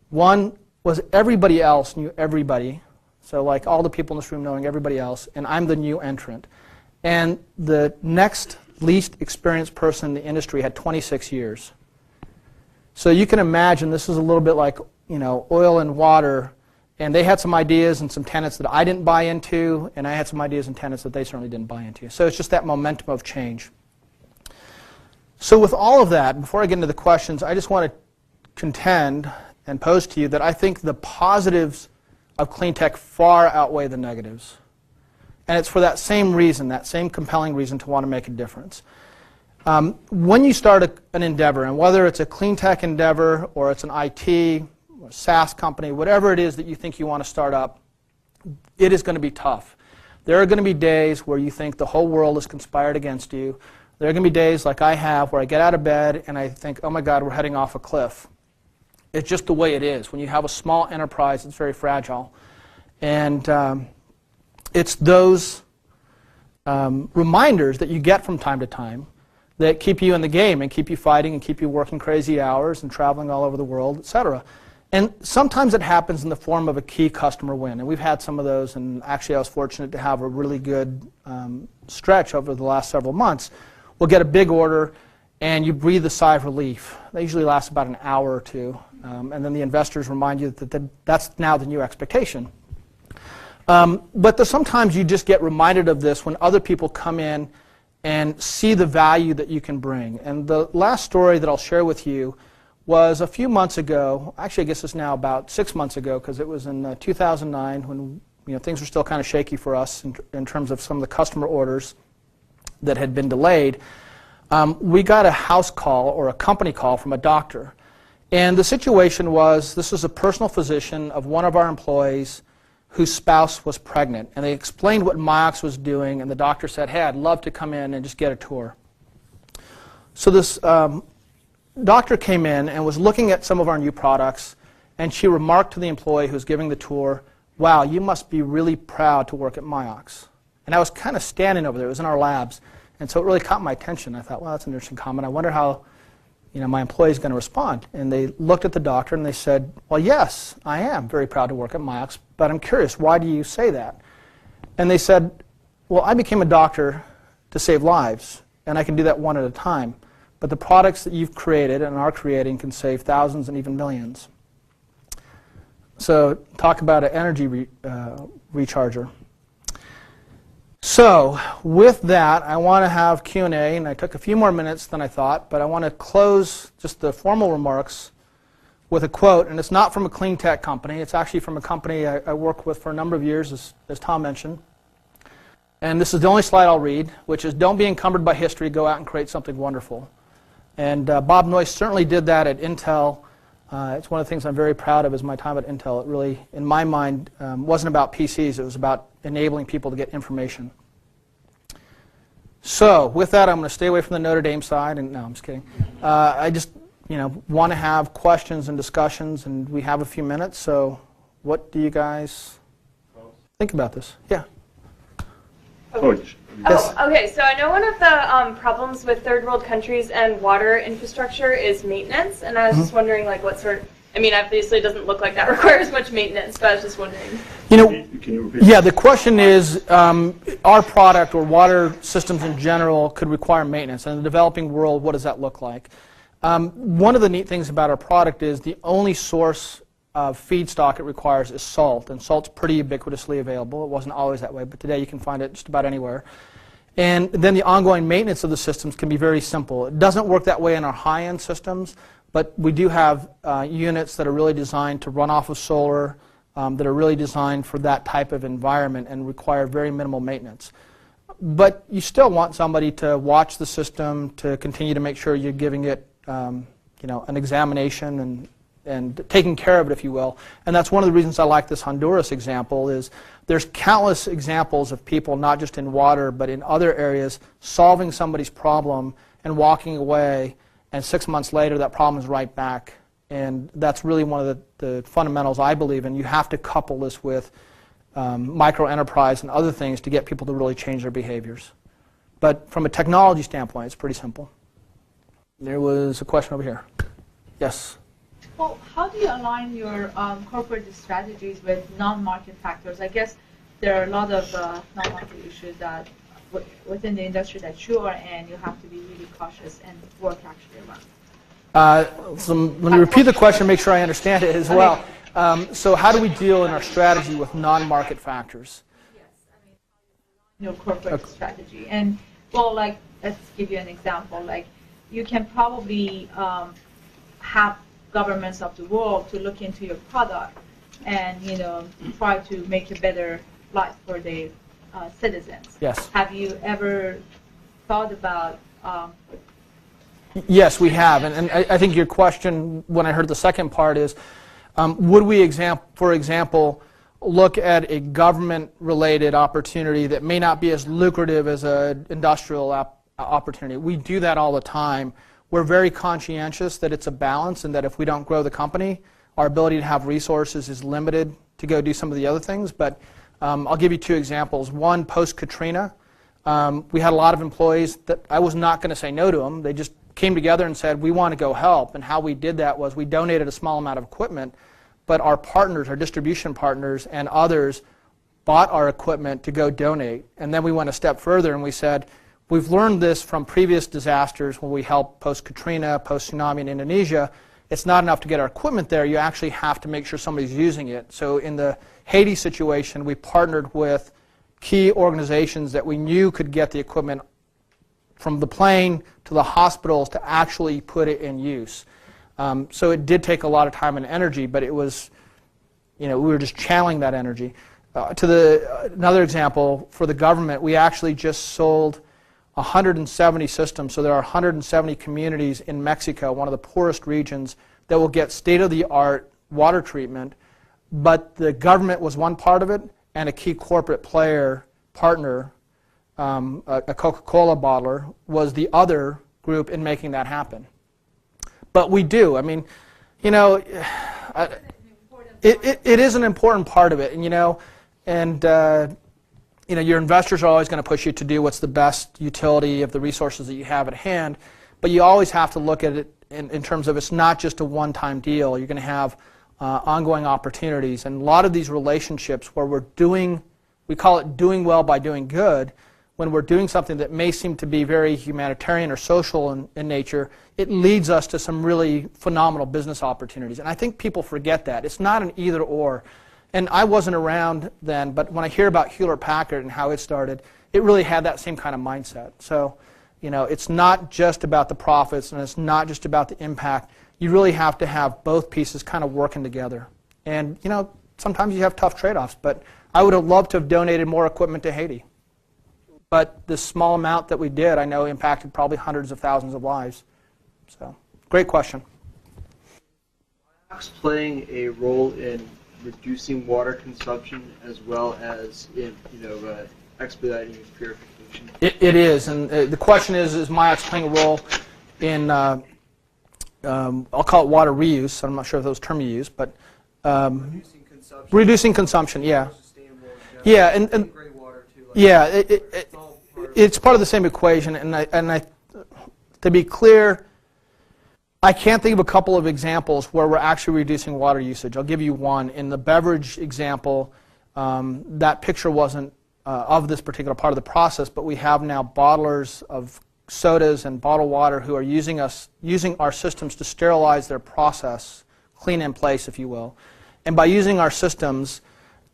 One was everybody else knew everybody. So like all the people in this room knowing everybody else, and I'm the new entrant. And the next least experienced person in the industry had 26 years. So you can imagine this is a little bit like, oil and water, and they had some ideas and some tenets that I didn't buy into, and I had some ideas and tenets that they certainly didn't buy into. So it's just that momentum of change. So with all of that, before I get into the questions, I just want to contend and pose to you that I think the positives of clean tech far outweigh the negatives. And it's for that same reason, that same compelling reason to want to make a difference. When you start an endeavor, and whether it's a clean tech endeavor or it's an IT or SaaS company, whatever it is that you think you want to start up, it is going to be tough. There are going to be days where you think the whole world is conspired against you. There are going to be days like I have where I get out of bed and I think, oh my God, we're heading off a cliff. It's just the way it is. When you have a small enterprise, it's very fragile. And it's those reminders that you get from time to time that keep you in the game and keep you fighting and keep you working crazy hours and traveling all over the world, et cetera. And sometimes it happens in the form of a key customer win, and we've had some of those, and actually I was fortunate to have a really good stretch over the last several months. We'll get a big order, and you breathe a sigh of relief. That usually lasts about an hour or two, and then the investors remind you that that's now the new expectation. But sometimes you just get reminded of this when other people come in and see the value that you can bring. And the last story that I'll share with you was a few months ago. Actually, I guess it's now about 6 months ago, because it was in 2009 when things were still kind of shaky for us in terms of some of the customer orders that had been delayed. We got a house call or a company call from a doctor. And the situation was, this was a personal physician of one of our employees whose spouse was pregnant. And they explained what Myox was doing, and the doctor said, hey, I'd love to come in and just get a tour. So this doctor came in and was looking at some of our new products, and she remarked to the employee who was giving the tour, wow, you must be really proud to work at Myox. And I was kind of standing over there. It was in our labs. And so it really caught my attention. I thought, well, that's an interesting comment. I wonder how my employee is going to respond. And they looked at the doctor and they said, well, yes, I am very proud to work at Myox, but I'm curious, why do you say that? And they said, well, I became a doctor to save lives, and I can do that one at a time. But the products that you've created and are creating can save thousands and even millions. So talk about an energy recharger. So with that, I want to have Q&A, and I took a few more minutes than I thought, but I want to close just the formal remarks with a quote, and it's not from a clean tech company. It's actually from a company I worked with for a number of years, as Tom mentioned. And this is the only slide I'll read, which is, don't be encumbered by history, go out and create something wonderful. And Bob Noyce certainly did that at Intel. It's one of the things I'm very proud of is my time at Intel. It really, in my mind, wasn't about PCs. It was about enabling people to get information. So with that, I'm going to stay away from the Notre Dame side. And no, I'm just kidding. I just want to have questions and discussions, and we have a few minutes. So what do you guys think about this? Yeah. Coach. Yes. Oh, okay. So I know one of the problems with third world countries and water infrastructure is maintenance, and I was just wondering, like, what sort. I mean, obviously, it doesn't look like that requires much maintenance, but I was just wondering. Can you repeat? Yeah. The question is, our product or water systems in general could require maintenance, and in the developing world, what does that look like? One of the neat things about our product is the only source of feedstock it requires is salt, and salt's pretty ubiquitously available. It wasn't always that way, but today you can find it just about anywhere. And then the ongoing maintenance of the systems can be very simple. It doesn't work that way in our high-end systems, but we do have units that are really designed to run off of solar, that are really designed for that type of environment and require very minimal maintenance. But you still want somebody to watch the system, to continue to make sure you're giving it an examination and taking care of it, if you will. And that's one of the reasons I like this Honduras example is there's countless examples of people, not just in water, but in other areas, solving somebody's problem and walking away, and 6 months later that problem is right back. And that's really one of the fundamentals I believe in. You have to couple this with micro-enterprise and other things to get people to really change their behaviors. But from a technology standpoint, it's pretty simple. There was a question over here. Yes? Well, how do you align your corporate strategies with non-market factors? I guess there are a lot of non-market issues that within the industry that you are in, you have to be really cautious and work actually around. So let me repeat the question, make sure I understand it as well. So how do we deal in our strategy with non-market factors? Yes, I mean, your corporate strategy. And, well, like, let's give you an example. Like, you can probably have governments of the world to look into your product and, try to make a better life for their citizens. Yes. Have you ever thought about Yes, we have. And I think your question, when I heard the second part, is would we, for example, look at a government-related opportunity that may not be as lucrative as an industrial opportunity? We do that all the time. We're very conscientious that it's a balance and that if we don't grow the company, our ability to have resources is limited to go do some of the other things. But I'll give you two examples. One, post-Katrina, we had a lot of employees that I was not going to say no to them. They just came together and said, we want to go help. And how we did that was we donated a small amount of equipment, but our partners, our distribution partners and others bought our equipment to go donate. And then we went a step further and we said, we've learned this from previous disasters when we helped post-Katrina, post-tsunami in Indonesia. It's not enough to get our equipment there. You actually have to make sure somebody's using it. So in the Haiti situation, we partnered with key organizations that we knew could get the equipment from the plane to the hospitals to actually put it in use. So it did take a lot of time and energy, but it was, we were just channeling that energy. Another example, for the government, we actually just sold 170 systems. So there are 170 communities in Mexico, one of the poorest regions, that will get state-of-the-art water treatment. But the government was one part of it, and a key corporate partner, a Coca-Cola bottler, was the other group in making that happen. But we do. I mean, it is an important part of it, and your investors are always going to push you to do what's the best utility of the resources that you have at hand, but you always have to look at it in terms of it's not just a one-time deal. You're going to have ongoing opportunities, and a lot of these relationships where we call it doing well by doing good. When we're doing something that may seem to be very humanitarian or social in nature, it leads us to some really phenomenal business opportunities. And I think people forget that. It's not an either or. And I wasn't around then, but when I hear about Hewlett-Packard and how it started, it really had that same kind of mindset. So, it's not just about the profits and it's not just about the impact. You really have to have both pieces kind of working together. And, sometimes you have tough trade-offs, but I would have loved to have donated more equipment to Haiti. But the small amount that we did, I know, impacted probably hundreds of thousands of lives. So, great question. Is playing a role in reducing water consumption as well as in, expediting its purification? It is, and the question is Myox playing a role in, I'll call it water reuse. I'm not sure if those terms you use, but reducing consumption, yeah. Yeah, and yeah, it's part of the same equation, and to be clear, I can't think of a couple of examples where we're actually reducing water usage. I'll give you one. In the beverage example, that picture wasn't of this particular part of the process, but we have now bottlers of sodas and bottled water who are using our systems to sterilize their process, clean in place, if you will. And by using our systems,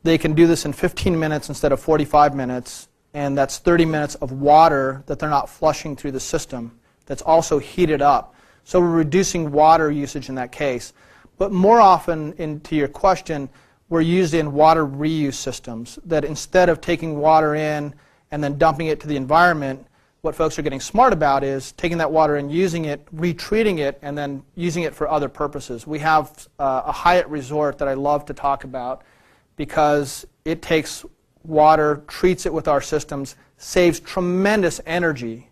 they can do this in 15 minutes instead of 45 minutes, and that's 30 minutes of water that they're not flushing through the system that's also heated up. So we're reducing water usage in that case. But more often, to your question, we're used in water reuse systems that instead of taking water in and then dumping it to the environment, what folks are getting smart about is taking that water and using it, retreating it, and then using it for other purposes. We have a Hyatt resort that I love to talk about because it takes water, treats it with our systems, saves tremendous energy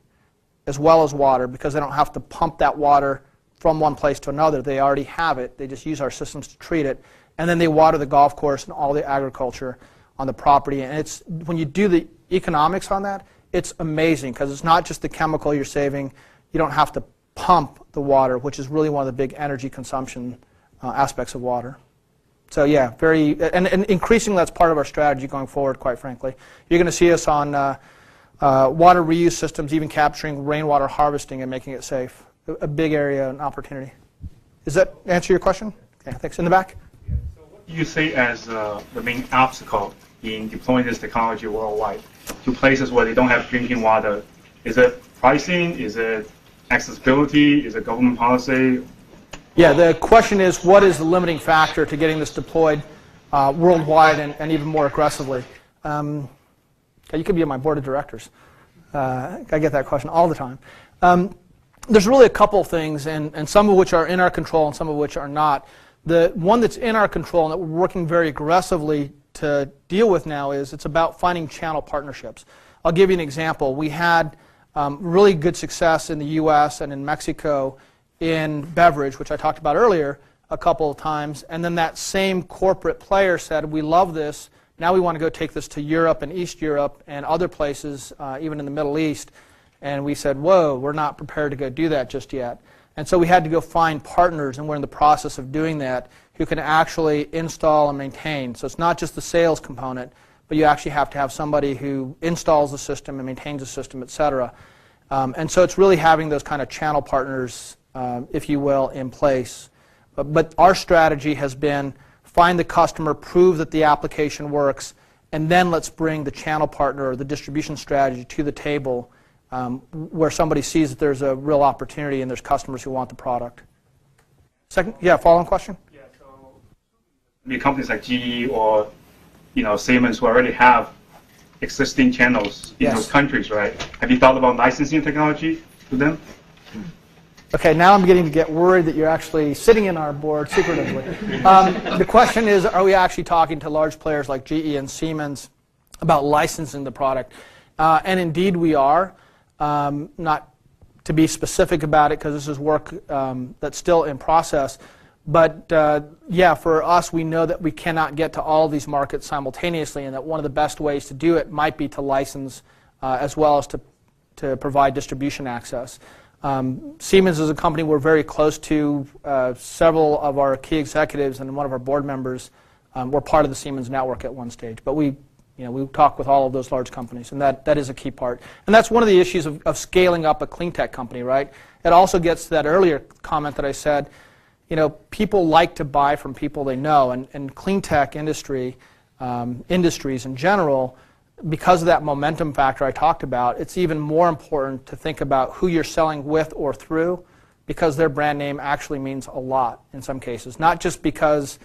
as well as water because they don't have to pump that water from one place to another. They already have it. They just use our systems to treat it. And then they water the golf course and all the agriculture on the property. And when you do the economics on that, it's amazing because it's not just the chemical you're saving. You don't have to pump the water, which is really one of the big energy consumption aspects of water. So yeah, and increasingly that's part of our strategy going forward, quite frankly. You're going to see us on water reuse systems, even capturing rainwater harvesting and making it safe. A big area and opportunity. Does that answer your question? Okay, thanks. In the back? Yeah, so what do you see as the main obstacle in deploying this technology worldwide to places where they don't have drinking water? Is it pricing? Is it accessibility? Is it government policy? Yeah, the question is, what is the limiting factor to getting this deployed worldwide and even more aggressively? You could be on my board of directors. I get that question all the time. There's really a couple of things, and some of which are in our control and some of which are not. The one that's in our control and that we're working very aggressively to deal with now is it's about finding channel partnerships. I'll give you an example. We had really good success in the U.S. and in Mexico in beverage, which I talked about earlier a couple of times, and then that same corporate player said, we love this, Now we want to go take this to Europe and East Europe and other places, even in the Middle East. And we said, whoa, we're not prepared to go do that just yet. And so we had to go find partners, and we're in the process of doing that, who can actually install and maintain. So it's not just the sales component, but you actually have to have somebody who installs the system and maintains the system, et cetera. And so it's really having those kind of channel partners, if you will, in place. But our strategy has been find the customer, prove that the application works, and then let's bring the channel partner or the distribution strategy to the table where somebody sees that there's a real opportunity and there's customers who want the product. Second, yeah, following question? Yeah, so companies like GE or Siemens who already have existing channels in those countries, right? Have you thought about licensing technology to them? Okay, now I'm getting to get worried that you're actually sitting in our board secretively. The question is, are we actually talking to large players like GE and Siemens about licensing the product? And indeed we are. Not to be specific about it because this is work that's still in process. But yeah, for us, we know that we cannot get to all of these markets simultaneously, and that one of the best ways to do it might be to license as well as to provide distribution access. Siemens is a company we're very close to. Several of our key executives and one of our board members were part of the Siemens network at one stage. But we talk with all of those large companies, and that is a key part. And that's one of the issues of scaling up a clean tech company, right? It also gets to that earlier comment that I said, people like to buy from people they know, and clean tech industries in general, because of that momentum factor I talked about, it's even more important to think about who you're selling with or through, because their brand name actually means a lot in some cases. Not just because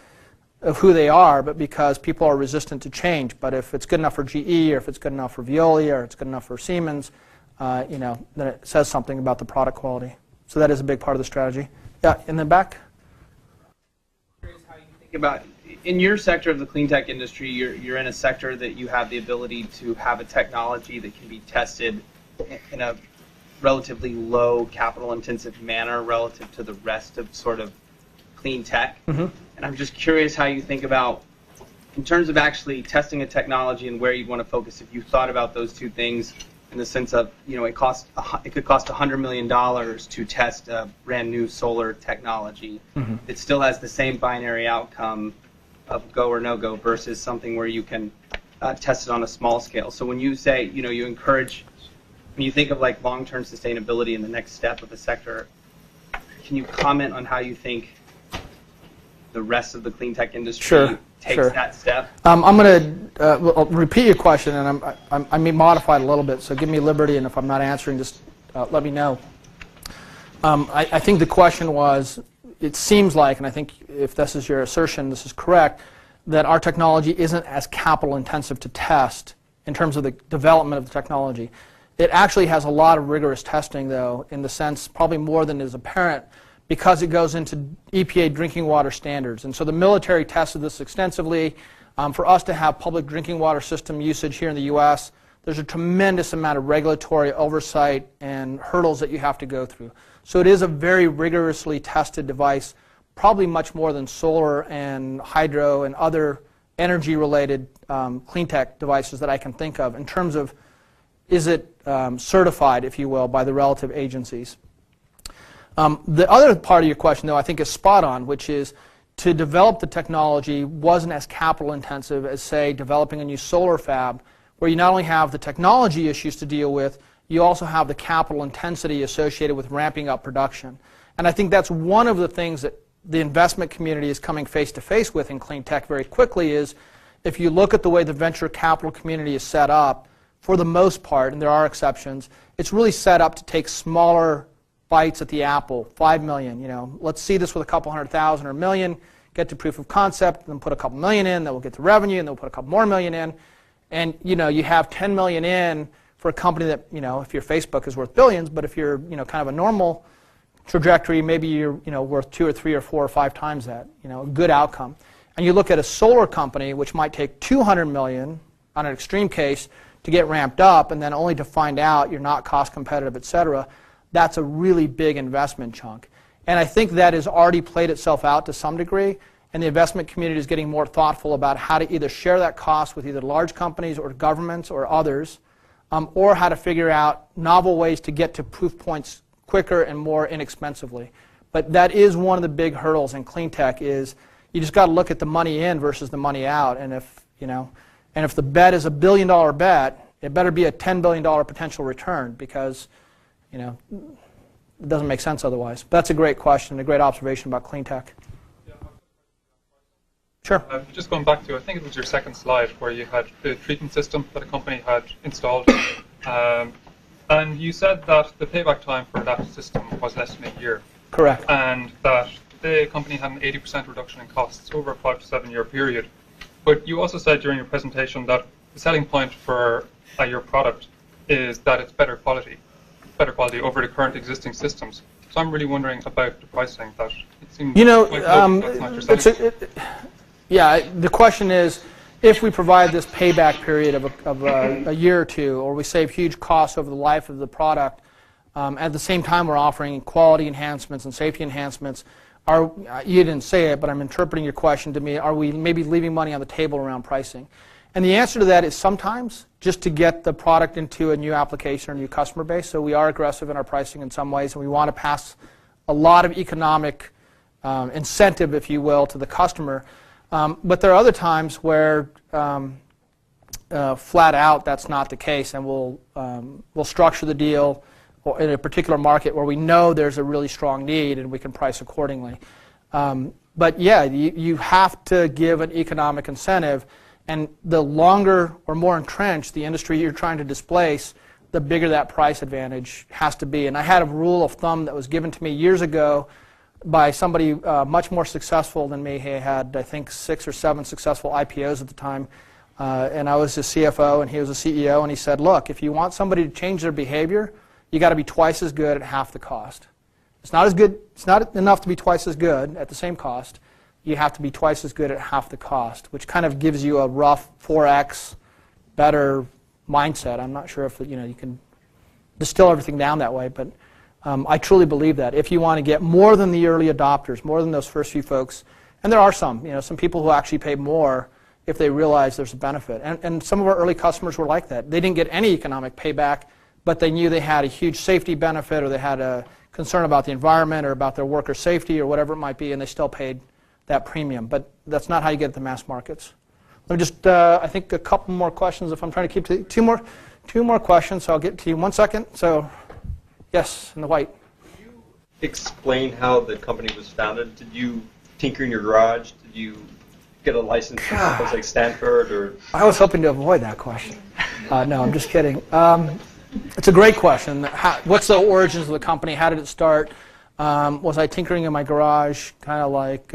of who they are, but because people are resistant to change. But if it's good enough for GE, or if it's good enough for Veolia, or it's good enough for Siemens, then it says something about the product quality. So that is a big part of the strategy. Yeah, in the back. Curious how you think about, in your sector of the clean tech industry, you're in a sector that you have the ability to have a technology that can be tested in a relatively low capital intensive manner relative to the rest of sort of clean tech. Mm-hmm. And I'm just curious how you think about, in terms of actually testing a technology and where you'd want to focus, if you thought about those two things in the sense of, it could cost $100 million to test a brand new solar technology. Mm-hmm. It still has the same binary outcome of go or no go versus something where you can test it on a small scale. So when you say, you encourage, when you think of like long-term sustainability in the next step of the sector, can you comment on how you think the rest of the clean tech industry takes that step? I'm going to repeat your question, and I may modify it a little bit, so give me liberty, and if I'm not answering, just let me know. I think the question was, it seems like, and I think if this is your assertion, this is correct, that our technology isn't as capital intensive to test in terms of the development of the technology. It actually has a lot of rigorous testing, though, in the sense probably more than is apparent, because it goes into EPA drinking water standards. And so the military tested this extensively. For us to have public drinking water system usage here in the U.S., there's a tremendous amount of regulatory oversight and hurdles that you have to go through. So it is a very rigorously tested device, probably much more than solar and hydro and other energy-related clean tech devices that I can think of in terms of, is it certified, if you will, by the relative agencies. The other part of your question, though, I think is spot on, which is to develop the technology wasn't as capital intensive as, say, developing a new solar fab, where you not only have the technology issues to deal with, you also have the capital intensity associated with ramping up production. And I think that's one of the things that the investment community is coming face to face with in clean tech very quickly is, if you look at the way the venture capital community is set up, for the most part, and there are exceptions, it's really set up to take smaller bites at the apple, 5 million, let's see this with a couple 100,000 or a million, get to proof of concept, then put a couple million in, then we'll get to revenue, and then we'll put a couple more million in. And, you have 10 million in for a company that, if your Facebook is worth billions, but if you're, kind of a normal trajectory, maybe you're, worth 2 or 3 or 4 or 5 times that, a good outcome. And you look at a solar company, which might take 200 million on an extreme case to get ramped up, and then only to find out you're not cost competitive, et cetera. That's a really big investment chunk. And I think that has already played itself out to some degree. and the investment community is getting more thoughtful about how to either share that cost with either large companies or governments or others, or how to figure out novel ways to get to proof points quicker and more inexpensively. But that is one of the big hurdles in clean tech is you just got to look at the money in versus the money out. And if, if the bet is $1 billion bet, it better be a $10 billion potential return because, it doesn't make sense otherwise. But that's a great question, a great observation about clean tech. Sure. Just going back to, I think it was your second slide where you had the treatment system that a company had installed. And you said that the payback time for that system was less than a year. Correct. And that the company had an 80% reduction in costs over a 5 to 7 year period. But you also said during your presentation that the selling point for your product is that it's better quality over the current existing systems. So I'm really wondering about the pricing. That it seems that's not your selling. Yeah, the question is, if we provide this payback period of a year or two, or we save huge costs over the life of the product, at the same time we're offering quality enhancements and safety enhancements, you didn't say it, but I'm interpreting your question to me, are we maybe leaving money on the table around pricing? And the answer to that is sometimes, just to get the product into a new application or new customer base. So we are aggressive in our pricing in some ways, and we want to pass a lot of economic incentive, if you will, to the customer. But there are other times where flat out that's not the case, and we'll structure the deal in a particular market where we know there's a really strong need and we can price accordingly. But yeah, you have to give an economic incentive, and the longer or more entrenched the industry you're trying to displace, the bigger that price advantage has to be. And I had a rule of thumb that was given to me years ago by somebody much more successful than me. He had, I think, 6 or 7 successful IPOs at the time, and I was his CFO and he was a CEO, and he said, look, if you want somebody to change their behavior, you got to be twice as good at half the cost. It's not as good, it's not enough to be twice as good at the same cost. You have to be twice as good at half the cost, which kind of gives you a rough 4x better mindset. I'm not sure if you can distill everything down that way, but I truly believe that. If you want to get more than the early adopters, more than those first few folks, and there are some people who actually pay more if they realize there's a benefit. And some of our early customers were like that. They didn't get any economic payback, but they knew they had a huge safety benefit, or they had a concern about the environment or about their worker safety or whatever it might be, and they still paid that premium. But that's not how you get the mass markets. Let me just, I think a couple more questions if I'm trying to keep to two more questions, so I'll get to you in 1 second. So, yes, in the white. Could you explain how the company was founded? Did you tinker in your garage? Did you get a license from someplace like Stanford? Or? I was hoping to avoid that question. No, I'm just kidding. It's a great question. What's the origins of the company? How did it start? Was I tinkering in my garage, kind of like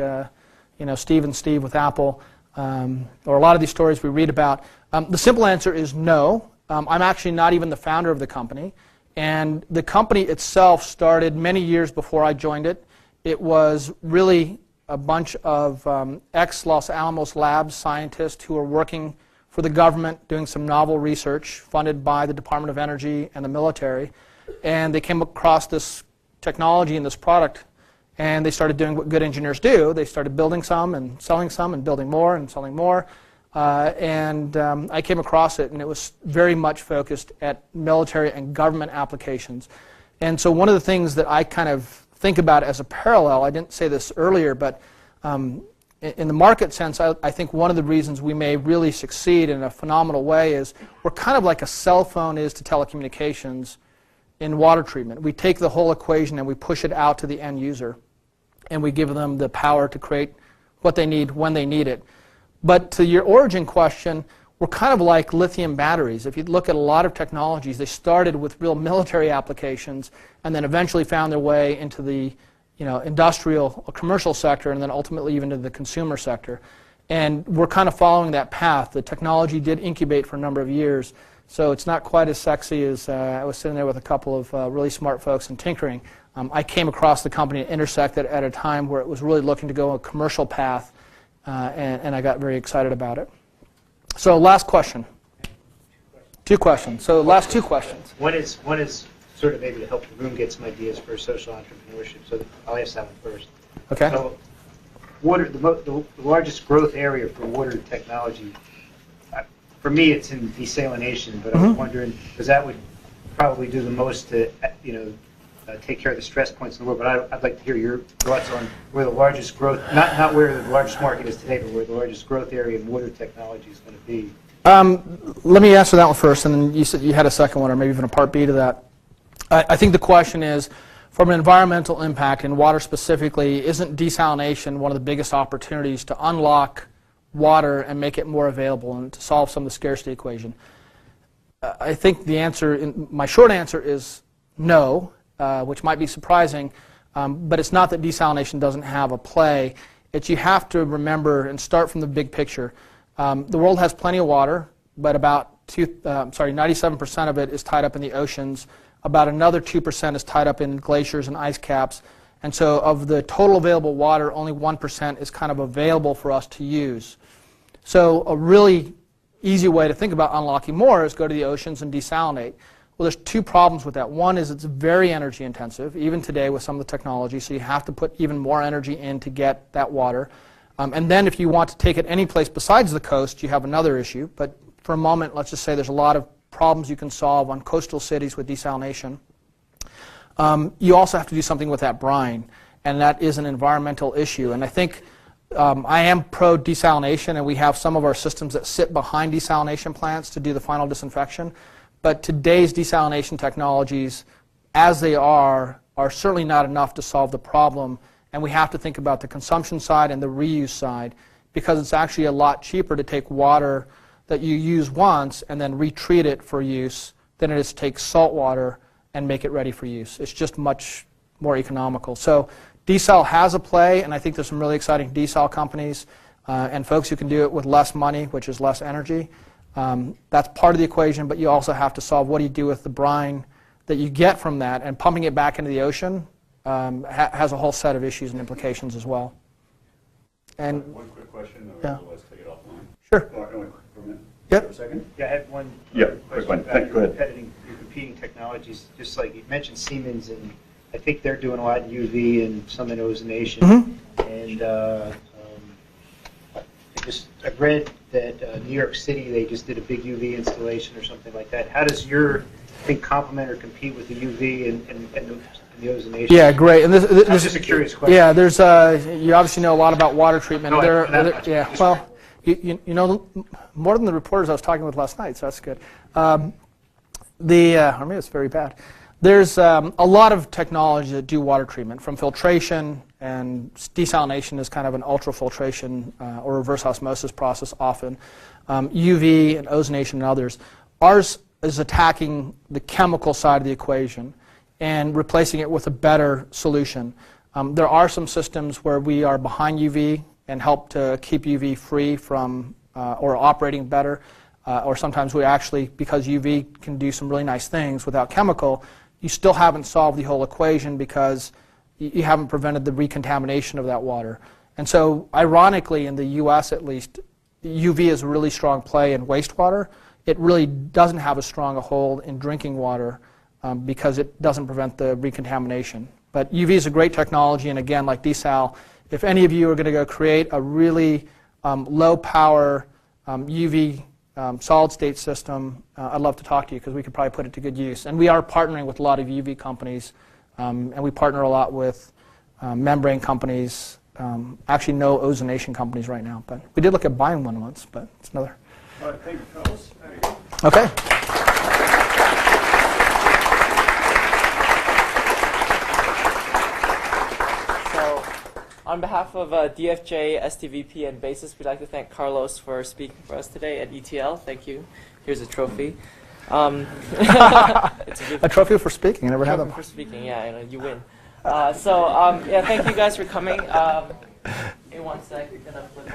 Steve and Steve with Apple, or a lot of these stories we read about? The simple answer is no. I'm actually not even the founder of the company. And the company itself started many years before I joined it. It was really a bunch of ex-Los Alamos Labs scientists who were working for the government doing some novel research funded by the Department of Energy and the military. And they came across this technology and this product, and they started doing what good engineers do. They started building some and selling some and building more and selling more. I came across it, and it was very much focused at military and government applications. And so one of the things that I kind of think about as a parallel, I didn't say this earlier, but in the market sense, I think one of the reasons we may really succeed in a phenomenal way is we're kind of like a cell phone is to telecommunications in water treatment. We take the whole equation and we push it out to the end user, and we give them the power to create what they need when they need it. But to your origin question, we're kind of like lithium batteries. If you look at a lot of technologies, they started with real military applications and then eventually found their way into the industrial or commercial sector, and then ultimately even to the consumer sector. And we're kind of following that path. The technology did incubate for a number of years, so it's not quite as sexy as I was sitting there with a couple of really smart folks and tinkering. I came across the company and intersected at a time where it was really looking to go a commercial path, and I got very excited about it. So last question. 2 questions. So last 2 questions. One is sort of maybe to help the room get some ideas for social entrepreneurship. So I'll ask that one first. Okay. So water, the largest growth area for water technology, for me, it's in desalination, but I was wondering, because that would probably do the most to, take care of the stress points in the world. But I'd like to hear your thoughts on where the largest growth, not where the largest market is today, but where the largest growth area in water technology is going to be. Let me answer that one first, and then you said you had a second one, or maybe even a part B to that. I think the question is, from an environmental impact, and water specifically, isn't desalination one of the biggest opportunities to unlock water and make it more available and to solve some of the scarcity equation? I think the answer, my short answer is no, which might be surprising, but it's not that desalination doesn't have a play. It's you have to remember and start from the big picture. The world has plenty of water, but about 97% of it is tied up in the oceans. About another 2% is tied up in glaciers and ice caps. And so of the total available water, only 1% is kind of available for us to use. So a really easy way to think about unlocking more is go to the oceans and desalinate. Well, there's two problems with that. One is it's very energy intensive, even today with some of the technology, so you have to put even more energy in to get that water. And then if you want to take it any place besides the coast, you have another issue. But for a moment, let's just say there's a lot of problems you can solve on coastal cities with desalination. You also have to do something with that brine, and that is an environmental issue. And I think I am pro desalination, and we have some of our systems that sit behind desalination plants to do the final disinfection. But today's desalination technologies, as they are certainly not enough to solve the problem. And we have to think about the consumption side and the reuse side, because it's actually a lot cheaper to take water that you use once and then retreat it for use than it is to take salt water and make it ready for use. It's just much more economical. So desal has a play, and I think there's some really exciting desal companies and folks who can do it with less money, which is less energy. That's part of the equation, but you also have to solve what do you do with the brine that you get from that, and pumping it back into the ocean has a whole set of issues and implications as well. And one quick question, or yeah. let's take it offline. Sure. Yep. For a second? Yeah, I had one quick question one. about Go ahead. your competing technologies. Just like you mentioned Siemens, and I think they're doing a lot in UV and some in ozonation. And I read that New York City, they just did a big UV installation or something like that. How does your thing complement or compete with the UV and the ozonation? Yeah, great. And this is just a curious question. Yeah, there's you obviously know a lot about water treatment. No, yeah, well, you know more than the reporters I was talking with last night, so that's good. Or maybe it's very bad. There's a lot of technology that do water treatment, from filtration, and desalination is kind of an ultrafiltration or reverse osmosis process often, UV and ozonation and others. Ours is attacking the chemical side of the equation and replacing it with a better solution. There are some systems where we are behind UV and help to keep UV free from or operating better, or sometimes we actually, because UV can do some really nice things without chemical, you still haven't solved the whole equation because you haven't prevented the recontamination of that water. And so, ironically, in the US at least, UV is a really strong play in wastewater. It really doesn't have as strong a hold in drinking water because it doesn't prevent the recontamination. But UV is a great technology, and again, like desal, if any of you are going to go create a really low power UV solid state system, I'd love to talk to you because we could probably put it to good use. And we are partnering with a lot of UV companies, and we partner a lot with membrane companies, actually no ozonation companies right now, but we did look at buying one once, but it's another. All right, thank you, Carlos. Okay. On behalf of DFJ, STVP, and BASIS, we'd like to thank Carlos for speaking for us today at ETL. Thank you. Here's a trophy. It's a trophy for speaking. I never had them. For speaking, yeah, you win. Yeah, thank you guys for coming. In 1 sec, you're going to flip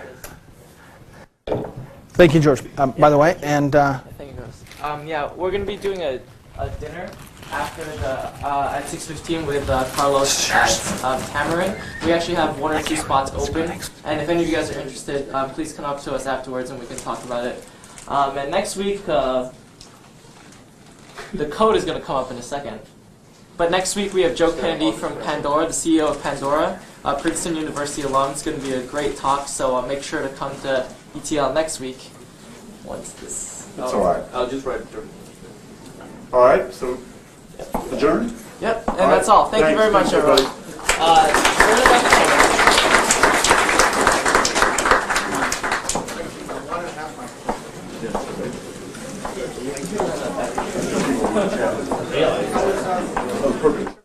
this. Thank you, George, by the way. And thank you, George. Yeah, we're going to be doing a dinner after at 6:15 with Carlos at Tamarind. We actually have 1 or 2 spots open, and if any of you guys are interested, please come up to us afterwards and we can talk about it. And next week, the code is going to come up in a second. But next week we have Joe Kennedy from Pandora, the CEO of Pandora, Princeton University alum. It's going to be a great talk, so make sure to come to ETL next week. Once this. That's all right. I'll just write it through. All right, so adjourn? Yep, and that's all. Thank you very much, everybody. Oh, perfect.